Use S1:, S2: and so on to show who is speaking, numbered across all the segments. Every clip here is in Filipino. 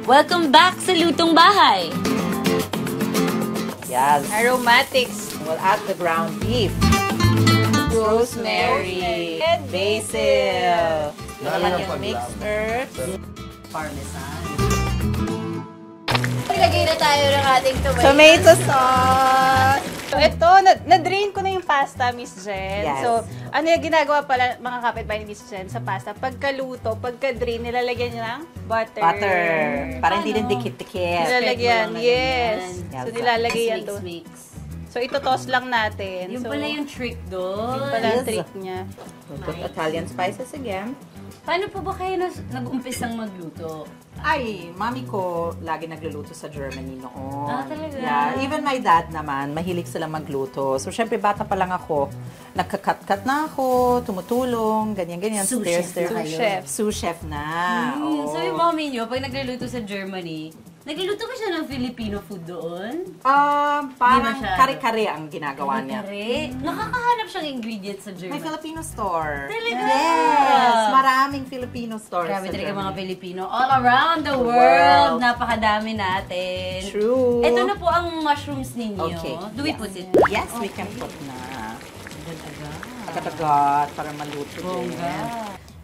S1: Welcome back sa Lutong Bahay!
S2: Yes.
S3: Aromatics.
S2: We'll add the ground beef. Rosemary.
S3: And
S2: Basil.
S4: Dami ng
S2: Yung mixed herbs.
S1: Parmesan.
S3: Ilagay na tayo ng ating
S2: Tomato sauce.
S3: So, ito, na-drain ko na yung pasta, Miss Jen.
S2: Yes.
S3: So, ano yung ginagawa pala mga kapitbahay ni Miss Jen sa pasta? Pagkaluto, pagka-drain, nilalagyan niya ng butter.
S2: Butter. Para hindi din dikit-dikit.
S3: Nilalagyan, yes.
S2: yan.
S3: So, nilalagay yan doon.
S1: Mix.
S3: So, ito toss lang natin.
S1: Yung
S3: so,
S1: pala yung trick doon.
S3: Yung pala ang
S2: Yes.
S3: trick niya.
S2: We'll put Italian spices again.
S1: Paano po ba kayo nag-umpisang magluto?
S2: Ay, mami ko lagi nagluluto sa Germany noon.
S1: Ah, talaga?
S2: Yeah, even my dad naman, mahilig sila magluto. So, syempre, bata pa lang ako, nagka-cut-cut na ako, tumutulong, ganyan-ganyan.
S1: Sous chef na kayo.
S2: Sous chef na. Oo.
S1: So yung mommy nyo, pag nagluluto sa Germany, nagluluto ba siya ng Filipino food doon?
S2: Parang
S1: Di ba siya?
S2: kare-kare ang ginagawa niya.
S1: Kare? Nakakahanap siyang ingredients sa Germany.
S2: May Filipino store.
S1: Talaga?
S2: Yes! Maraming Filipino stores
S1: Grabe
S2: sa
S1: talaga mga
S2: Germany.
S1: Pilipino. All around the world. Napakadami natin.
S2: True.
S1: Ito na po ang mushrooms ninyo.
S2: Okay.
S1: Do we
S2: Yes.
S1: put it?
S2: Yes, we can put na.
S1: Agad-agad.
S2: Agad-agad para maluto din.
S1: Bongga.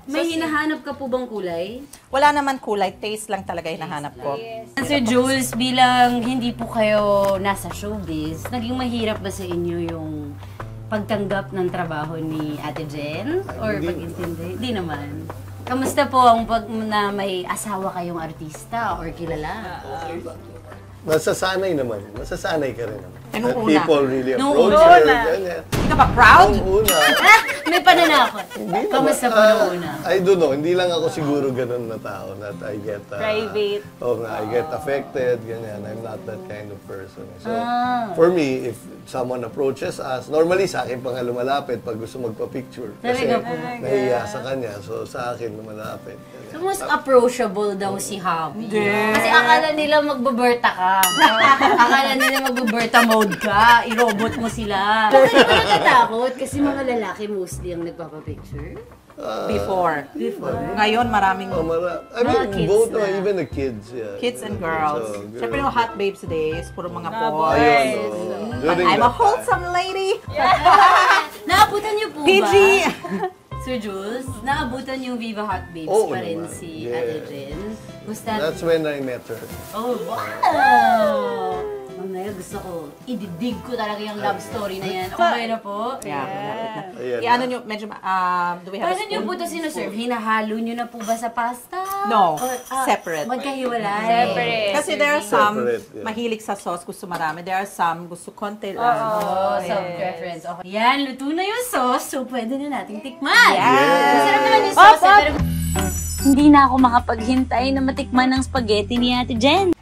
S1: May hinahanap ka po bang kulay?
S2: Wala naman kulay, taste lang talaga hinahanap ko.
S1: Sir Jules, bilang hindi po kayo nasa showbiz, naging mahirap ba sa inyo yung pagtanggap ng trabaho ni Ate Jen? Or pag-intindi? Hindi naman. Kamusta po ang pag na may asawa kayong artista or kilala?
S4: Nasasanay naman. Nasasanay ka rin naman.
S2: Eh, nung
S4: That
S2: una.
S4: people really
S1: Nung
S4: approach
S1: una.
S4: you. Ganyan.
S2: Hindi ka ba proud?
S4: Nung una.
S1: May pananakot.
S4: Hindi naman.
S1: Kamusta po nung una?
S4: I don't know. Hindi lang ako siguro ganun na tao that I get...
S3: Private.
S4: I get affected, ganyan. I'm not that kind of person. So, for me, if someone approaches us, normally sa akin pa nga lumalapit pag gusto magpa-picture. Kasi
S1: Talaga po?
S4: nahiya sa kanya. So, sa akin lumalapit. Ganyan.
S1: So, mas approachable daw si Happy. Kasi akala nila magbaberta ka. Akala nila magbaberta mode ka. I-robot mo sila. Bakit ka natatakot? Kasi mga lalaki mostly ang nagpapapicture.
S2: Before. Ngayon, maraming
S4: I mean,
S1: kids
S4: both,
S1: na.
S4: Even the kids. Yeah.
S2: kids and girls.
S4: So,
S2: Siyempre yung hot babes days, puro mga boys.
S4: Ayun,
S2: But
S4: during
S2: I'm a
S4: that time.
S2: wholesome lady.
S1: Naabutan niyo po
S2: PG!
S1: ba? Sir Jules, naabutan yung Viva Hot Babes
S4: Oo
S1: pa rin
S4: naman.
S1: si
S4: Yeah.
S1: Ate Jen. Gusto
S4: That's when I met her.
S1: Oh, wow! Mamaya gusto ko, ididig ko talaga yung love story na yan. Okay na po?
S2: Yeah, malapit na.
S4: Ayan
S2: I-ano
S4: na.
S2: nyo, medyo, do we have a
S1: Paano nyo
S2: spoon?
S1: po ito sinaserve? Hinahalo nyo na po ba sa pasta?
S2: No,
S1: Or,
S2: separate.
S1: Magkahiwalay.
S3: Separate.
S2: Kasi there are some
S4: Separate, yeah.
S2: mahilig sa sauce, gusto marami. There are some gusto konti lang.
S1: Oh,
S2: Yes.
S1: self-preference. Okay. Yan, luto na yung sauce, so pwede na nating tikman.
S2: Yes.
S1: Masarap naman yung sauce, pero... Hindi na ako makapaghintay na matikman ng spaghetti ni Ate Jen.